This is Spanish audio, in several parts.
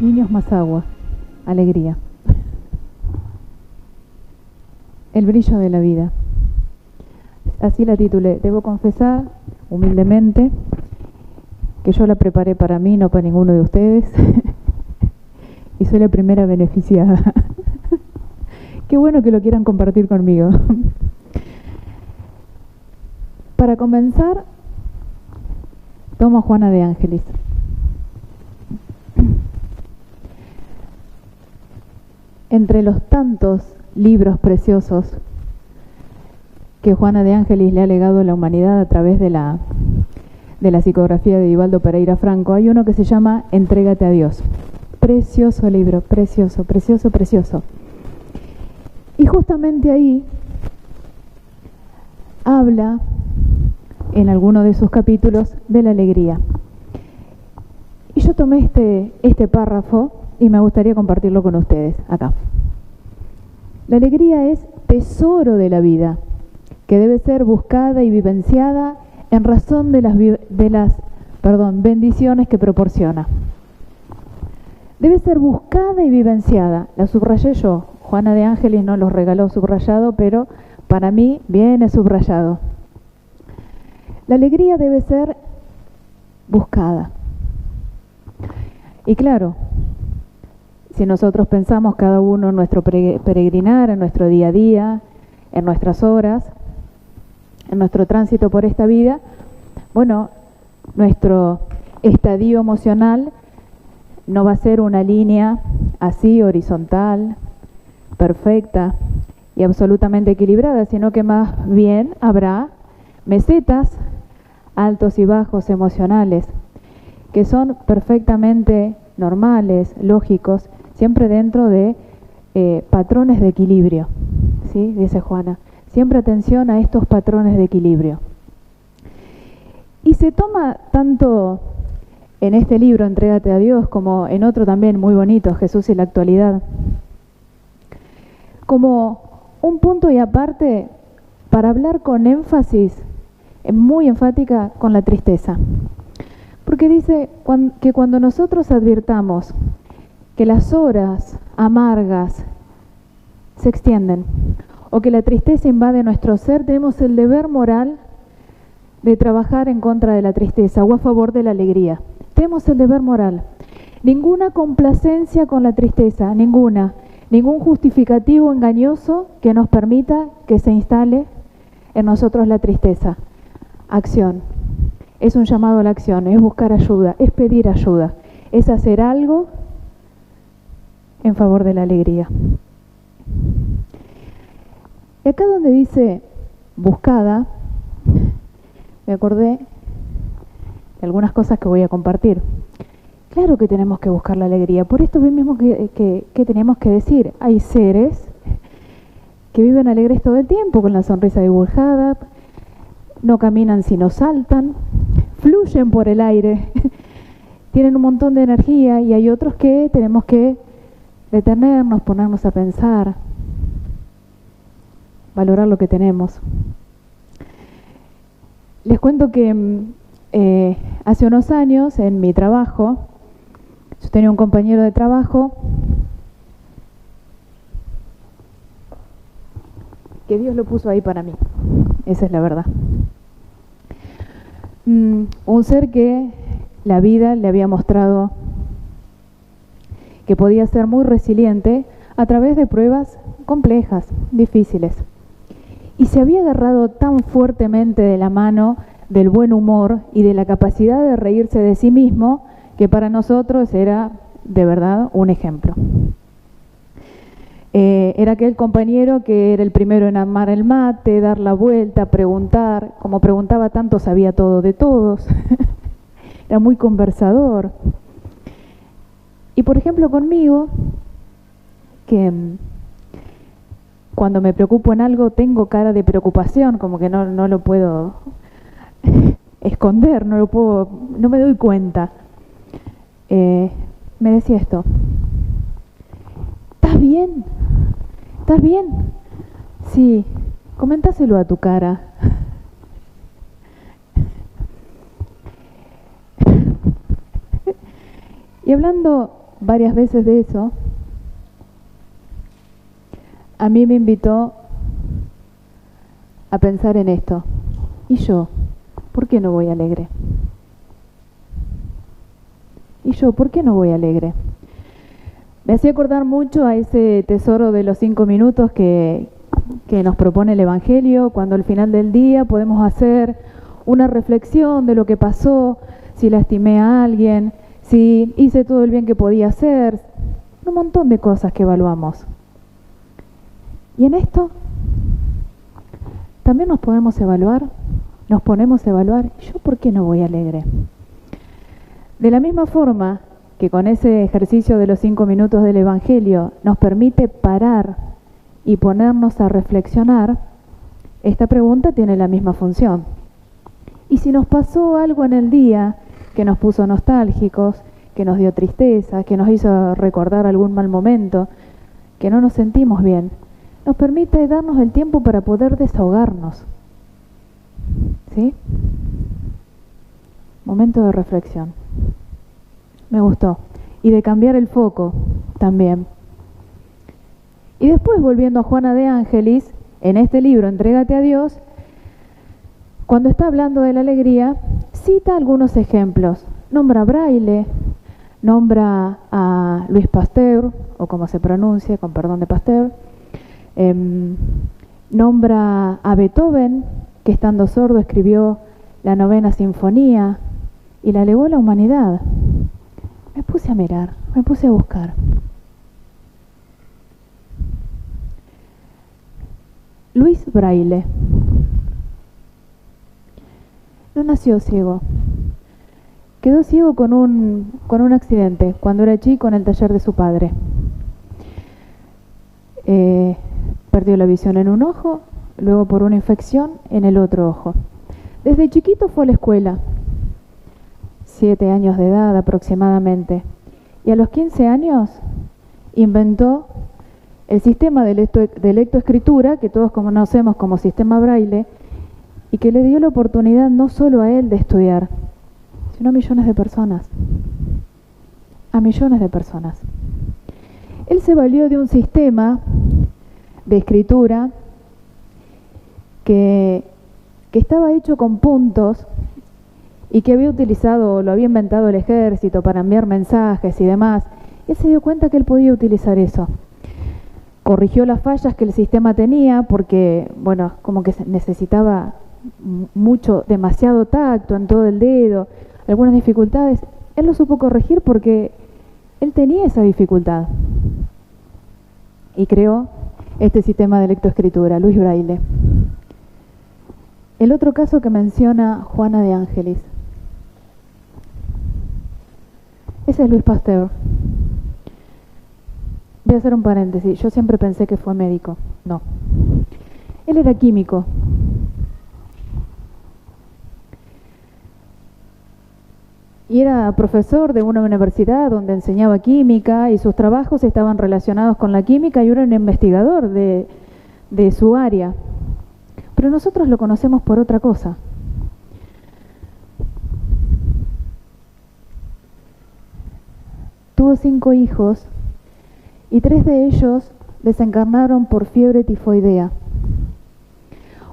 Niños más agua, alegría. El brillo de la vida. Así la titulé. Debo confesar, humildemente, que yo la preparé para mí, no para ninguno de ustedes. Y soy la primera beneficiada. Qué bueno que lo quieran compartir conmigo. Para comenzar, tomo a Juana de Ángelis. Entre los tantos libros preciosos que Juana de Ángelis le ha legado a la humanidad a través de la psicografía de Divaldo Pereira Franco, hay uno que se llama Entrégate a Dios. Precioso libro, precioso, precioso, precioso. Y justamente ahí habla en alguno de sus capítulos de la alegría. Y yo tomé este párrafo y me gustaría compartirlo con ustedes acá. La alegría es tesoro de la vida, que debe ser buscada y vivenciada en razón de las bendiciones que proporciona. Debe ser buscada y vivenciada. La subrayé yo. Juana de Ángelis no los regaló subrayado, pero para mí viene subrayado. La alegría debe ser buscada. Y claro, si nosotros pensamos cada uno en nuestro peregrinar, en nuestro día a día, en nuestras horas, en nuestro tránsito por esta vida, bueno, nuestro estadio emocional no va a ser una línea así horizontal, perfecta y absolutamente equilibrada, sino que más bien habrá mesetas, altos y bajos emocionales, que son perfectamente normales, lógicos, siempre dentro de patrones de equilibrio, ¿sí? Dice Juana, siempre atención a estos patrones de equilibrio. Y se toma tanto en este libro, Entrégate a Dios, como en otro también muy bonito, Jesús y la actualidad, como un punto y aparte para hablar con énfasis, muy enfática, con la tristeza. Porque dice que cuando nosotros advirtamos que las horas amargas se extienden o que la tristeza invade nuestro ser, tenemos el deber moral de trabajar en contra de la tristeza o a favor de la alegría. Tenemos el deber moral. Ninguna complacencia con la tristeza, ningún justificativo engañoso que nos permita que se instale en nosotros la tristeza. Acción. Es un llamado a la acción, es buscar ayuda, es pedir ayuda, es hacer algo en favor de la alegría. Y acá donde dice buscada, me acordé de algunas cosas que voy a compartir. Claro que tenemos que buscar la alegría, por esto mismo que tenemos que decir, hay seres que viven alegres todo el tiempo, con la sonrisa dibujada, no caminan sino saltan, fluyen por el aire, tienen un montón de energía, y hay otros que tenemos que detenernos, ponernos a pensar, valorar lo que tenemos. Les cuento que hace unos años en mi trabajo, yo tenía un compañero de trabajo que Dios lo puso ahí para mí, esa es la verdad. Un ser que la vida le había mostrado que podía ser muy resiliente a través de pruebas complejas, difíciles. Y se había agarrado tan fuertemente de la mano del buen humor y de la capacidad de reírse de sí mismo, que para nosotros era de verdad un ejemplo. Era aquel compañero que era el primero en armar el mate, dar la vuelta, preguntar. Como preguntaba tanto, sabía todo de todos. Era muy conversador. Y por ejemplo conmigo, que cuando me preocupo en algo tengo cara de preocupación, como que no lo puedo esconder, no me doy cuenta. Me decía esto: ¿estás bien? ¿Estás bien? Sí, comentáselo a tu cara. Y hablando varias veces de eso, a mí me invitó a pensar en esto. ¿Y yo? ¿Por qué no voy alegre? ¿Y yo? ¿Por qué no voy alegre? Me hacía acordar mucho a ese tesoro de los 5 minutos que nos propone el Evangelio, cuando al final del día podemos hacer una reflexión de lo que pasó, si lastimé a alguien, si hice todo el bien que podía hacer, un montón de cosas que evaluamos. Y en esto también nos ponemos a evaluar, ¿y yo por qué no voy alegre? De la misma forma que con ese ejercicio de los 5 minutos del Evangelio nos permite parar y ponernos a reflexionar, esta pregunta tiene la misma función. Y si nos pasó algo en el día que nos puso nostálgicos, que nos dio tristeza, que nos hizo recordar algún mal momento, que no nos sentimos bien, nos permite darnos el tiempo para poder desahogarnos. ¿Sí? Momento de reflexión. Me gustó. Y de cambiar el foco también. Y después, volviendo a Juana de Ángelis, en este libro, Entrégate a Dios, cuando está hablando de la alegría, cita algunos ejemplos. Nombra a Braille, nombra a Luis Pasteur, o como se pronuncia, con perdón de Pasteur, nombra a Beethoven, que estando sordo escribió la 9ª Sinfonía y la legó a la humanidad. Me puse a mirar, me puse a buscar. Luis Braille no nació ciego, quedó ciego con un accidente cuando era chico en el taller de su padre. Perdió la visión en un ojo, luego por una infección en el otro ojo. Desde chiquito fue a la escuela, 7 años de edad aproximadamente, y a los 15 años inventó el sistema de lectoescritura, que todos conocemos como sistema Braille, y que le dio la oportunidad no solo a él de estudiar, sino a millones de personas. A millones de personas. Él se valió de un sistema de escritura que estaba hecho con puntos y que lo había inventado el ejército para enviar mensajes y demás. Él se dio cuenta que él podía utilizar eso. Corrigió las fallas que el sistema tenía porque, bueno, como que necesitaba demasiado tacto en todo el dedo, algunas dificultades. Él lo supo corregir porque él tenía esa dificultad. Y creó este sistema de lectoescritura, Luis Braille. El otro caso que menciona Juana de Ángelis, ese es Luis Pasteur. Voy a hacer un paréntesis, yo siempre pensé que fue médico, no. Él era químico. Y era profesor de una universidad donde enseñaba química y sus trabajos estaban relacionados con la química y era un investigador de su área. Pero nosotros lo conocemos por otra cosa. Tuvo 5 hijos y 3 de ellos desencarnaron por fiebre tifoidea.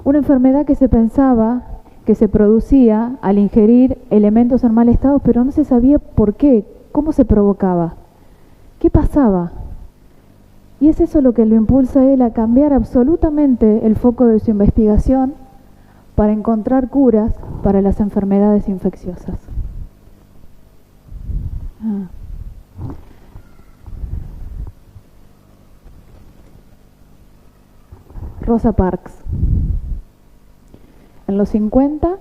Una enfermedad que se pensaba que se producía al ingerir elementos en mal estado, pero no se sabía por qué, cómo se provocaba, qué pasaba. Y es eso lo que lo impulsa a él a cambiar absolutamente el foco de su investigación para encontrar curas para las enfermedades infecciosas. Rosa Parks. En los 50,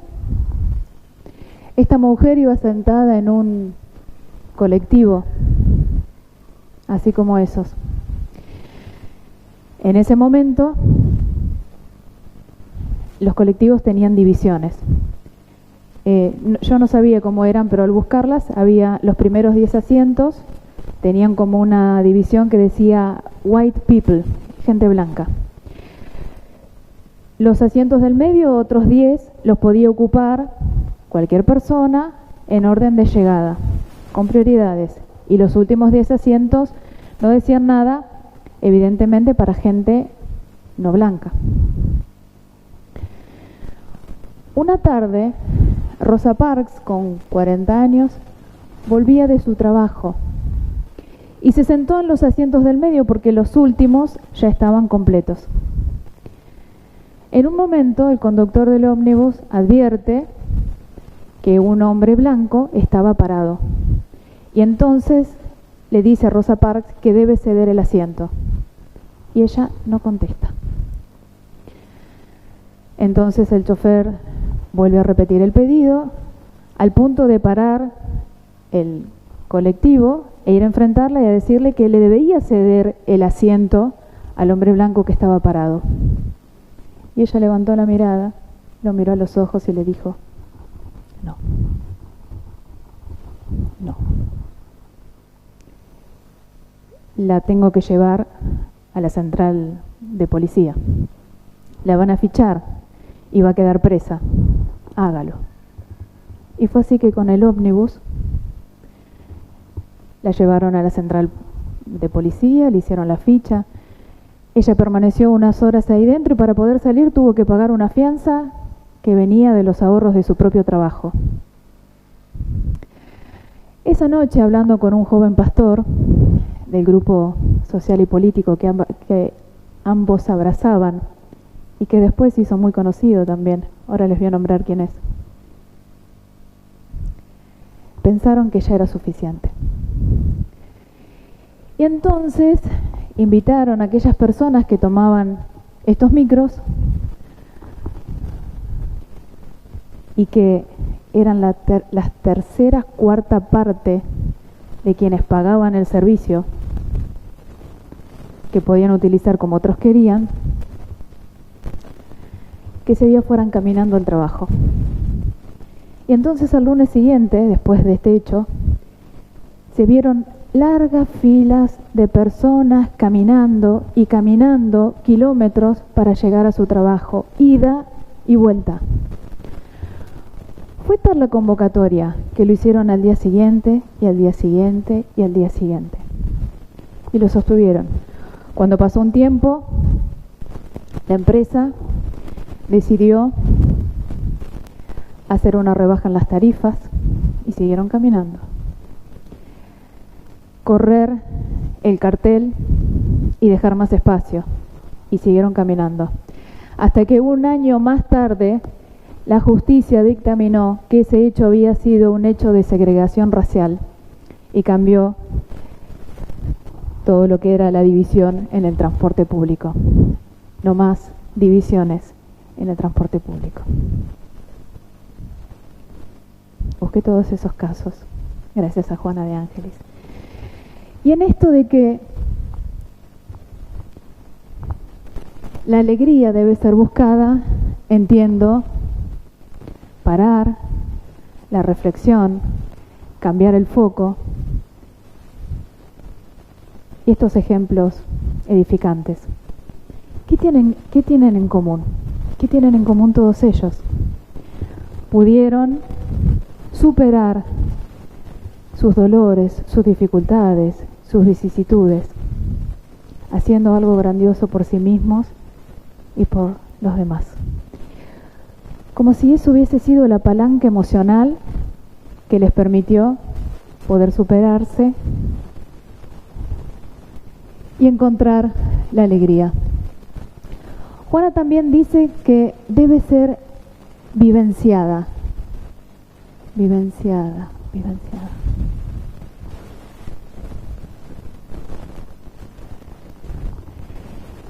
esta mujer iba sentada en un colectivo, así como esos. En ese momento, los colectivos tenían divisiones. Yo no sabía cómo eran, pero al buscarlas, había los primeros 10 asientos, tenían como una división que decía white people, gente blanca. Los asientos del medio, otros 10, los podía ocupar cualquier persona en orden de llegada, con prioridades. y los últimos 10 asientos no decían nada, evidentemente para gente no blanca. Una tarde, Rosa Parks, con 40 años, volvía de su trabajo y se sentó en los asientos del medio porque los últimos ya estaban completos. En un momento, el conductor del ómnibus advierte que un hombre blanco estaba parado y entonces le dice a Rosa Parks que debe ceder el asiento y ella no contesta. Entonces el chofer vuelve a repetir el pedido al punto de parar el colectivo e ir a enfrentarla y a decirle que le debía ceder el asiento al hombre blanco que estaba parado. Y ella levantó la mirada, lo miró a los ojos y le dijo: no, no. La tengo que llevar a la central de policía. La van a fichar y va a quedar presa. Hágalo. Y fue así que con el ómnibus la llevaron a la central de policía, le hicieron la ficha. Ella permaneció unas horas ahí dentro y para poder salir tuvo que pagar una fianza que venía de los ahorros de su propio trabajo. Esa noche, hablando con un joven pastor del grupo social y político que ambos abrazaban y que después se hizo muy conocido también, ahora les voy a nombrar quién es, pensaron que ya era suficiente. Y entonces invitaron a aquellas personas que tomaban estos micros y que eran la tercera, cuarta parte de quienes pagaban el servicio que podían utilizar como otros querían, que ese día fueran caminando al trabajo. Y entonces al lunes siguiente, después de este hecho, se vieron largas filas de personas caminando y caminando kilómetros para llegar a su trabajo, ida y vuelta. Fue tal la convocatoria que lo hicieron al día siguiente y al día siguiente y al día siguiente. Y lo sostuvieron. Cuando pasó un tiempo, la empresa decidió hacer una rebaja en las tarifas y siguieron caminando. Correr el cartel y dejar más espacio y siguieron caminando. Hasta que un año más tarde la justicia dictaminó que ese hecho había sido un hecho de segregación racial y cambió todo lo que era la división en el transporte público. No más divisiones en el transporte público. Busqué todos esos casos, gracias a Juana de Ángeles. Y en esto de que la alegría debe ser buscada, entiendo parar, la reflexión, cambiar el foco y estos ejemplos edificantes. ¿Qué tienen en común? ¿Qué tienen en común todos ellos? Pudieron superar sus dolores, sus dificultades, sus vicisitudes, haciendo algo grandioso por sí mismos y por los demás. Como si eso hubiese sido la palanca emocional que les permitió poder superarse y encontrar la alegría. Juana también dice que debe ser vivenciada. Vivenciada.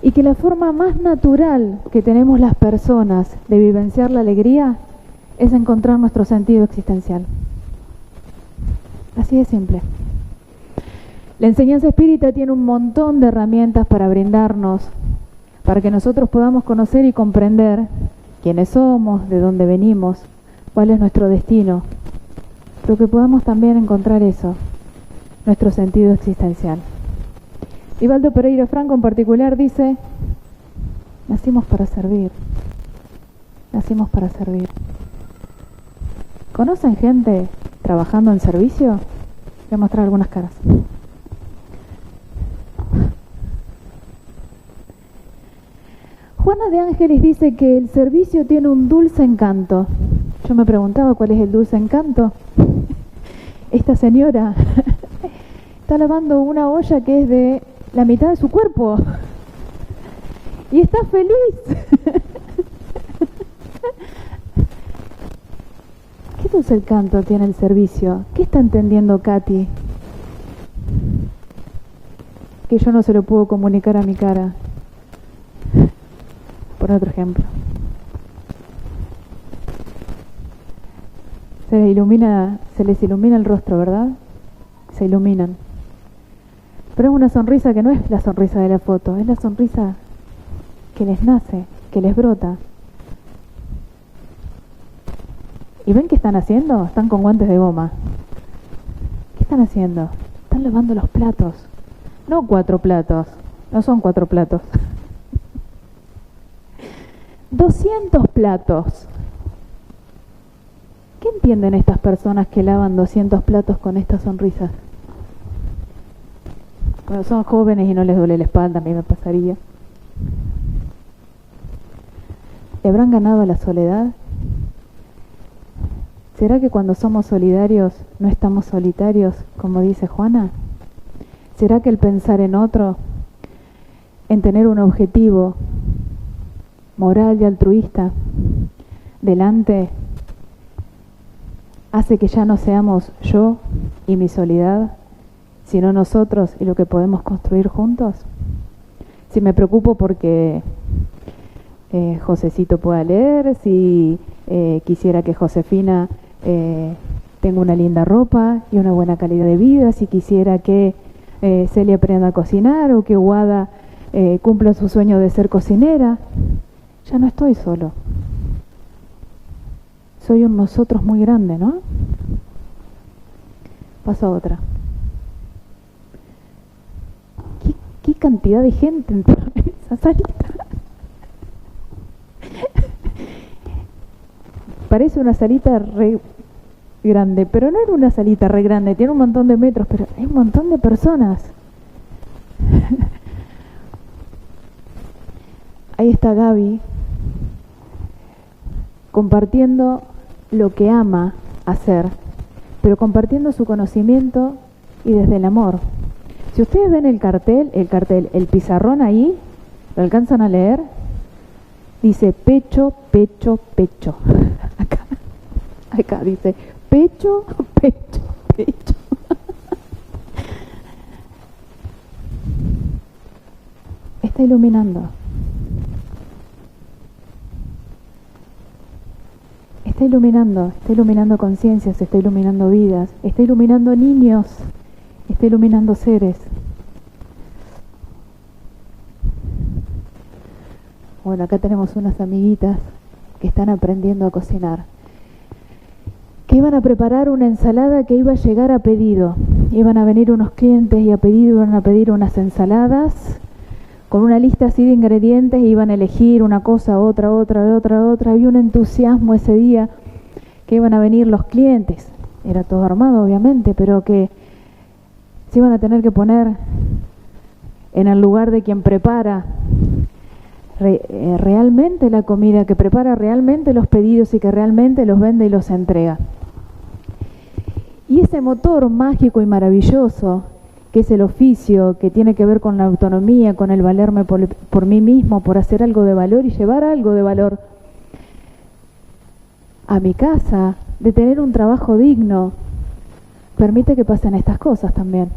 Y que la forma más natural que tenemos las personas de vivenciar la alegría es encontrar nuestro sentido existencial. Así de simple. La enseñanza espírita tiene un montón de herramientas para brindarnos, para que nosotros podamos conocer y comprender quiénes somos, de dónde venimos, cuál es nuestro destino, pero que podamos también encontrar eso, nuestro sentido existencial. Ivaldo Pereira Franco en particular dice: nacimos para servir. Nacimos para servir. ¿Conocen gente trabajando en servicio? Voy a mostrar algunas caras. Juana de Ángeles dice que el servicio tiene un dulce encanto. Yo me preguntaba cuál es el dulce encanto. Esta señora está lavando una olla que es de la mitad de su cuerpo y está feliz. ¿Qué dulce encanto tiene el servicio? ¿Qué está entendiendo Katy? Que yo no se lo puedo comunicar a mi cara. Por otro ejemplo. Se les ilumina el rostro, ¿verdad? Se iluminan. Pero es una sonrisa que no es la sonrisa de la foto, es la sonrisa que les nace, que les brota. ¿Y ven qué están haciendo? Están con guantes de goma. ¿Qué están haciendo? Están lavando los platos. No 4 platos, no son 4 platos. 200 platos. ¿Qué entienden estas personas que lavan 200 platos con estas sonrisas? Cuando son jóvenes y no les duele la espalda, a mí me pasaría. ¿Le habrán ganado a la soledad? ¿Será que cuando somos solidarios no estamos solitarios, como dice Juana? ¿Será que el pensar en otro, en tener un objetivo moral y altruista delante, hace que ya no seamos yo y mi soledad, sino nosotros y lo que podemos construir juntos? Si me preocupo porque Josecito pueda leer, si quisiera que Josefina tenga una linda ropa y una buena calidad de vida, si quisiera que Celia aprenda a cocinar o que Guada cumpla su sueño de ser cocinera, ya no estoy solo. Soy un nosotros muy grande, ¿no? Paso a otra. ¿Qué cantidad de gente entró en esa salita? Parece una salita re grande, pero no era una salita re grande, tiene un montón de metros, pero hay un montón de personas. Ahí está Gaby, compartiendo lo que ama hacer, pero compartiendo su conocimiento y desde el amor. Si ustedes ven el cartel, el pizarrón ahí, ¿lo alcanzan a leer? Dice pecho, pecho, pecho. Acá dice pecho, pecho, pecho. Está iluminando. Está iluminando conciencias, está iluminando vidas, está iluminando niños, está iluminando seres. Bueno, acá tenemos unas amiguitas que están aprendiendo a cocinar, que iban a preparar una ensalada que iba a llegar a pedido. Iban a venir unos clientes y iban a pedir unas ensaladas con una lista así de ingredientes, e iban a elegir una cosa, otra. Había un entusiasmo ese día que iban a venir los clientes. Era todo armado, obviamente, pero que se iban a tener que poner en el lugar de quien prepara realmente la comida, que prepara realmente los pedidos y que realmente los vende y los entrega. Y ese motor mágico y maravilloso, que es el oficio, que tiene que ver con la autonomía, con el valerme por mí mismo, por hacer algo de valor y llevar algo de valor a mi casa, de tener un trabajo digno, permite que pasen estas cosas también.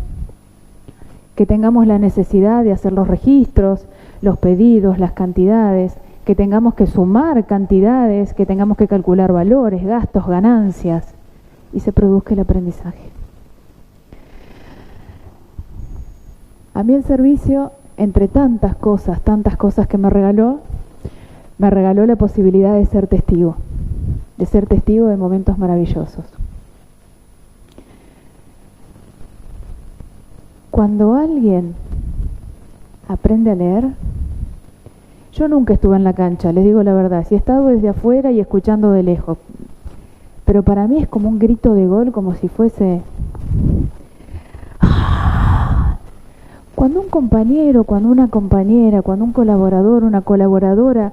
Que tengamos la necesidad de hacer los registros, los pedidos, las cantidades, que tengamos que sumar cantidades, que tengamos que calcular valores, gastos, ganancias, y se produzca el aprendizaje. A mí el servicio, entre tantas cosas que me regaló la posibilidad de ser testigo de momentos maravillosos. Cuando alguien aprende a leer, yo nunca estuve en la cancha, les digo la verdad, sí he estado desde afuera y escuchando de lejos, pero para mí es como un grito de gol, como si fuese Cuando un compañero, cuando una compañera, cuando un colaborador, una colaboradora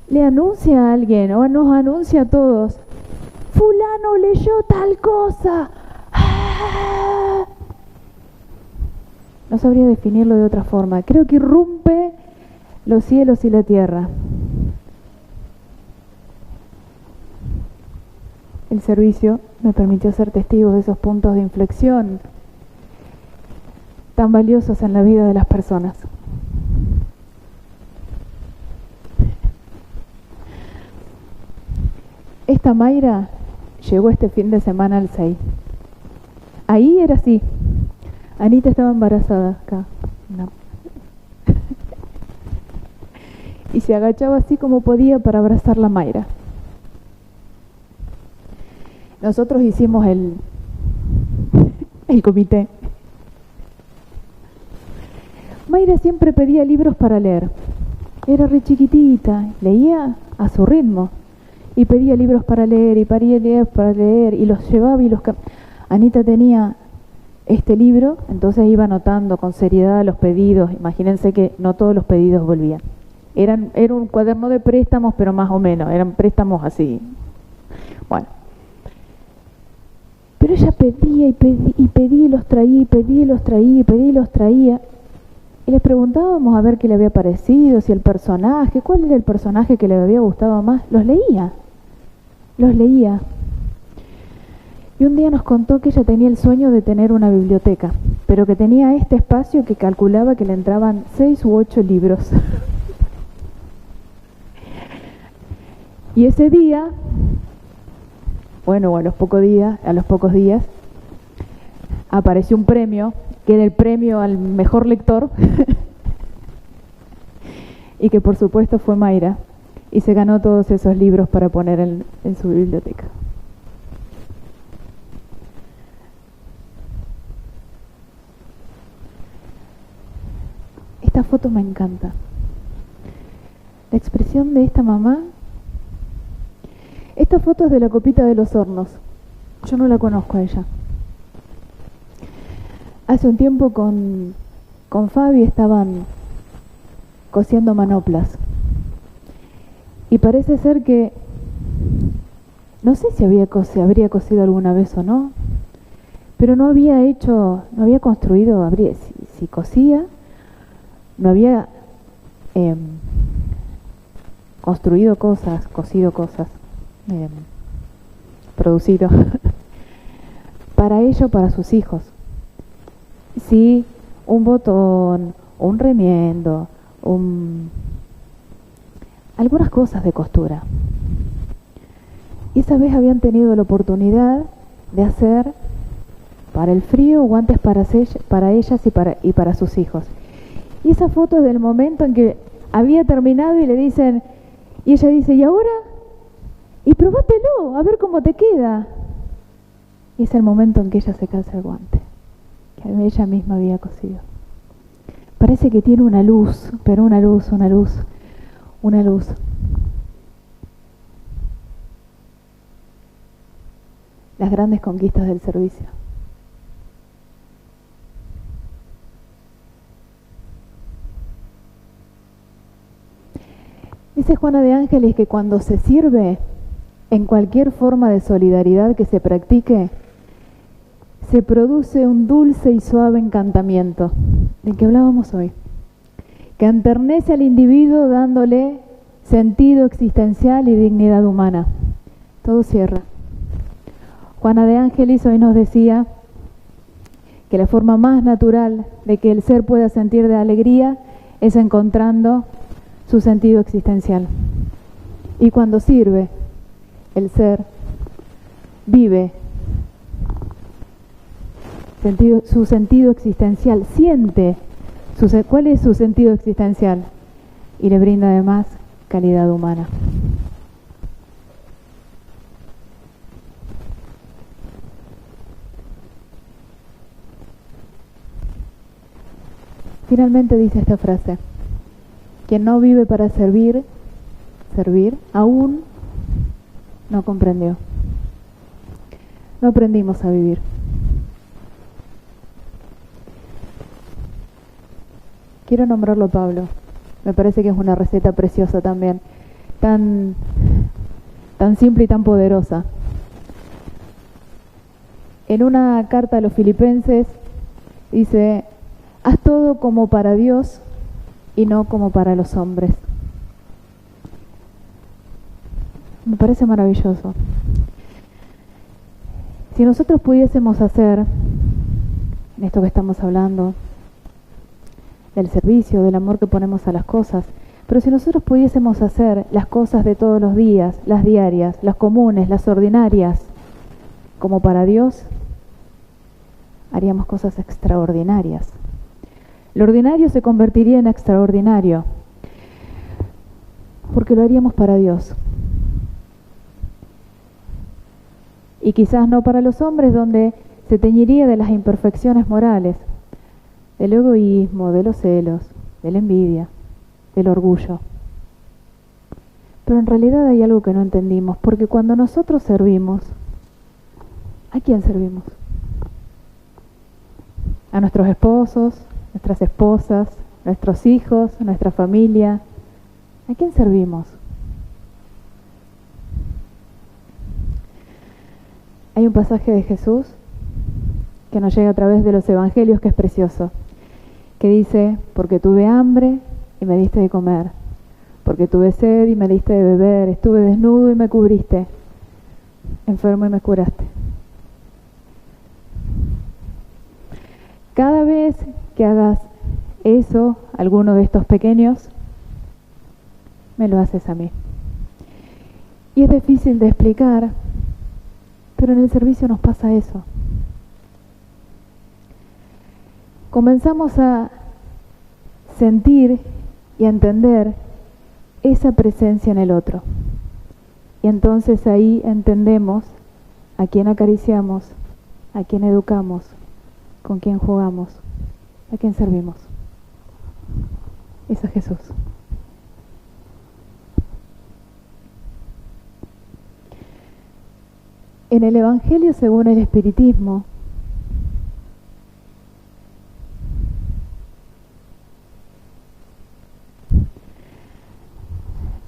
le anuncia a alguien o nos anuncia a todos, fulano leyó tal cosa. ¡Ah! No sabría definirlo de otra forma. Creo que irrumpe los cielos y la tierra. El servicio me permitió ser testigo de esos puntos de inflexión tan valiosos en la vida de las personas. Esta Mayra llegó este fin de semana al 6. Ahí era así. Anita estaba embarazada acá. No. Y se agachaba así como podía para abrazar la Mayra. Nosotros hicimos el comité. Mayra siempre pedía libros para leer. Era re chiquitita, leía a su ritmo. Y pedía libros para leer, y pedía libros para leer, y los llevaba y los... Anita tenía este libro, entonces iba anotando con seriedad los pedidos. Imagínense que no todos los pedidos volvían. Era un cuaderno de préstamos, pero más o menos, eran préstamos así. Bueno. Pero ella pedía y pedía, y pedía y los traía, y pedía y los traía, y pedía y los traía. Y les preguntábamos a ver qué le había parecido, si el personaje, cuál era el personaje que le había gustado más. Los leía. Y un día nos contó que ella tenía el sueño de tener una biblioteca, pero que tenía este espacio que calculaba que le entraban 6 u 8 libros. Y ese día, bueno, a los pocos días, apareció un premio, que era el premio al mejor lector, y que por supuesto fue Mayra, y se ganó todos esos libros para poner en su biblioteca. Esta foto me encanta. La expresión de esta mamá. Esta foto es de la Copita de los Hornos. Yo no la conozco a ella. Hace un tiempo con Fabi estaban cosiendo manoplas. Y parece ser que, no sé si habría cosido alguna vez o no, pero no había construido, si cosía, no había construido cosas, cosido cosas, producido, para ello, para sus hijos. Sí, un botón, un remiendo, algunas cosas de costura. Y esa vez habían tenido la oportunidad de hacer para el frío guantes para ellas y para sus hijos. Y esa foto es del momento en que había terminado y le dicen, y ella dice, ¿y ahora? Y probátelo, a ver cómo te queda. Y es el momento en que ella se calza el guante, que ella misma había cosido. Parece que tiene una luz, pero una luz. Las grandes conquistas del servicio. Dice Juana de Ángeles que cuando se sirve, en cualquier forma de solidaridad que se practique, se produce un dulce y suave encantamiento, del que hablábamos hoy, que enternece al individuo dándole sentido existencial y dignidad humana. Todo cierra. Juana de Ángeles hoy nos decía que la forma más natural de que el ser pueda sentir de alegría es encontrando su sentido existencial. Y cuando sirve, el ser vive su sentido existencial, siente cuál es su sentido existencial y le brinda además calidad humana. Finalmente dice esta frase: quien no vive para servir, aún no comprendió. No aprendimos a vivir. quiero nombrarlo a Pablo. Me parece que es una receta preciosa también, tan simple y tan poderosa. En una carta a los Filipenses dice: haz todo como para Dios y no como para los hombres. Me parece maravilloso. Si nosotros pudiésemos hacer, en esto que estamos hablando, del servicio, del amor que ponemos a las cosas, pero si nosotros pudiésemos hacer las cosas de todos los días, las diarias, las comunes, las ordinarias, como para Dios, haríamos cosas extraordinarias. Lo ordinario se convertiría en extraordinario, porque lo haríamos para Dios. Y quizás no para los hombres, donde se teñiría de las imperfecciones morales, del egoísmo, de los celos, de la envidia, del orgullo. Pero en realidad hay algo que no entendimos, porque cuando nosotros servimos, ¿a quién servimos? A nuestros esposos, nuestras esposas, nuestros hijos, nuestra familia. ¿A quién servimos? Hay un pasaje de Jesús que nos llega a través de los evangelios que es precioso, que dice: porque tuve hambre y me diste de comer, porque tuve sed y me diste de beber, estuve desnudo y me cubriste, enfermo y me curaste. Cada vez que hagas eso, alguno de estos pequeños, me lo haces a mí. Y es difícil de explicar, pero en el servicio nos pasa eso. Comenzamos a sentir y a entender esa presencia en el otro. Y entonces ahí entendemos a quién acariciamos, a quién educamos, con quién jugamos, a quién servimos. Es a Jesús. En el Evangelio según el Espiritismo,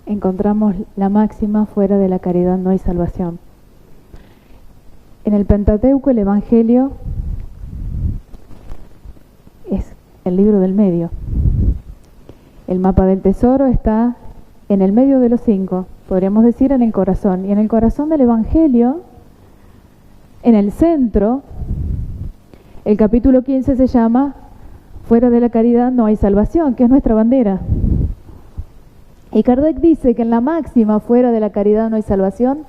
encontramos la máxima: fuera de la caridad no hay salvación. En el Pentateuco, el Evangelio es el libro del medio. El mapa del tesoro está en el medio de los 5, podríamos decir en el corazón. Y en el corazón del Evangelio, en el centro, el capítulo 15 se llama fuera de la caridad no hay salvación, que es nuestra bandera. Y Kardec dice que en la máxima fuera de la caridad no hay salvación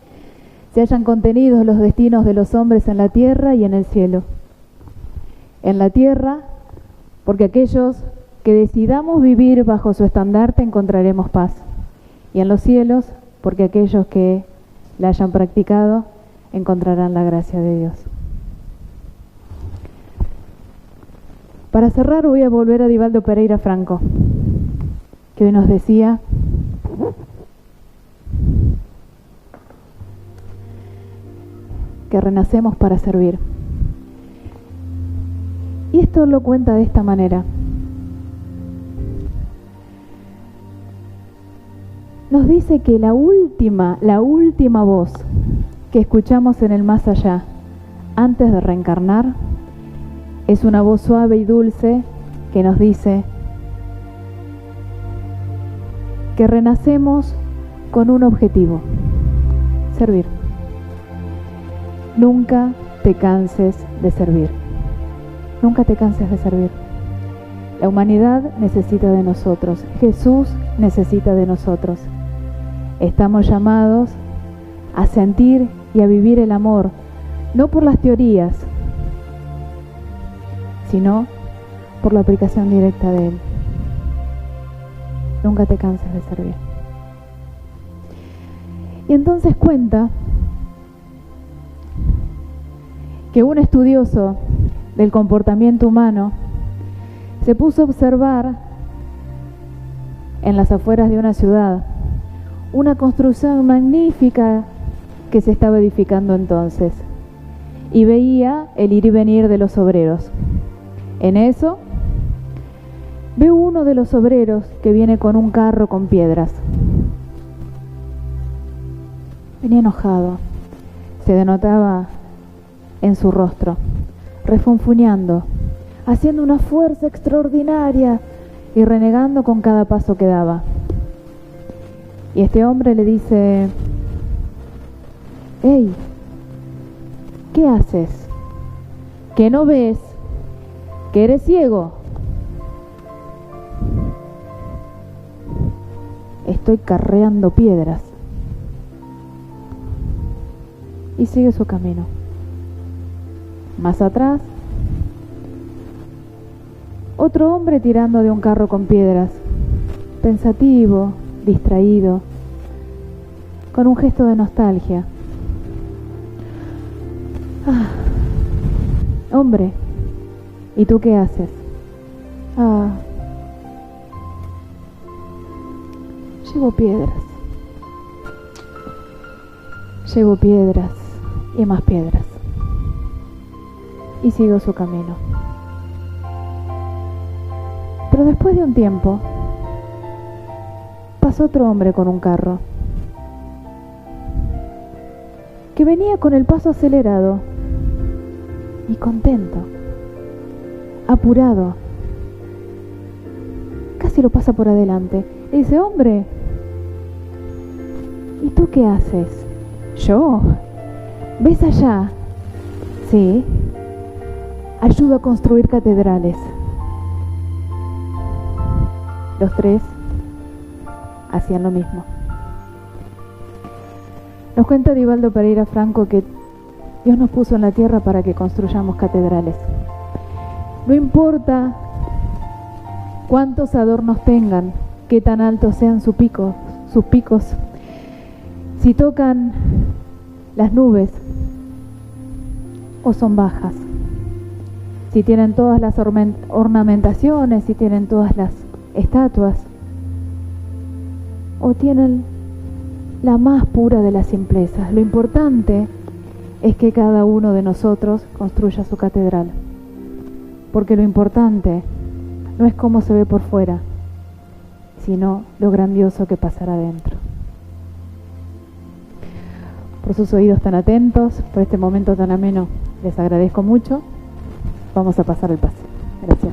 se hallan contenidos los destinos de los hombres en la tierra y en el cielo. En la tierra, porque aquellos que decidamos vivir bajo su estandarte encontraremos paz. Y en los cielos, porque aquellos que la hayan practicado encontrarán la gracia de Dios. Para cerrar, voy a volver a Divaldo Pereira Franco, que hoy nos decía: que renacemos para servir. Y esto lo cuenta de esta manera: nos dice que la última voz que escuchamos en el más allá antes de reencarnar es una voz suave y dulce que nos dice que renacemos con un objetivo: servir. Nunca te canses de servir. Nunca te canses de servir. La humanidad necesita de nosotros. Jesús necesita de nosotros. Estamos llamados a sentir y a vivir el amor, no por las teorías, sino por la aplicación directa de él. Nunca te canses de servir. Y entonces cuenta que un estudioso del comportamiento humano se puso a observar en las afueras de una ciudad una construcción magnífica que se estaba edificando entonces, y veía el ir y venir de los obreros. En eso ve uno de los obreros que viene con un carro con piedras. Venía enojado, se denotaba en su rostro, refunfuñando, haciendo una fuerza extraordinaria y renegando con cada paso que daba. Y este hombre le dice: «Hey, ¿qué haces? ¿Que no ves? ¿Que eres ciego?» «Estoy carreando piedras». Y sigue su camino. Más atrás, otro hombre tirando de un carro con piedras, pensativo, distraído, con un gesto de nostalgia. «Ah, hombre, ¿y tú qué haces?» «Ah, llevo piedras. Llevo piedras y más piedras». Y siguió su camino. Pero después de un tiempo, pasó otro hombre con un carro, que venía con el paso acelerado y contento, apurado. Casi lo pasa por adelante. Le dice: «Hombre, ¿y tú qué haces?» «¿Yo? ¿Ves allá?» «Sí, ayudo a construir catedrales». Los tres hacían lo mismo. Nos cuenta Divaldo Pereira Franco que Dios nos puso en la tierra para que construyamos catedrales. No importa cuántos adornos tengan, qué tan altos sean sus picos, si tocan las nubes o son bajas, si tienen todas las ornamentaciones, si tienen todas las estatuas o tienen la más pura de las simplezas. Lo importante es que cada uno de nosotros construya su catedral, porque lo importante no es cómo se ve por fuera, sino lo grandioso que pasará dentro. Por sus oídos tan atentos, por este momento tan ameno, les agradezco mucho. Vamos a pasar el pase. Gracias.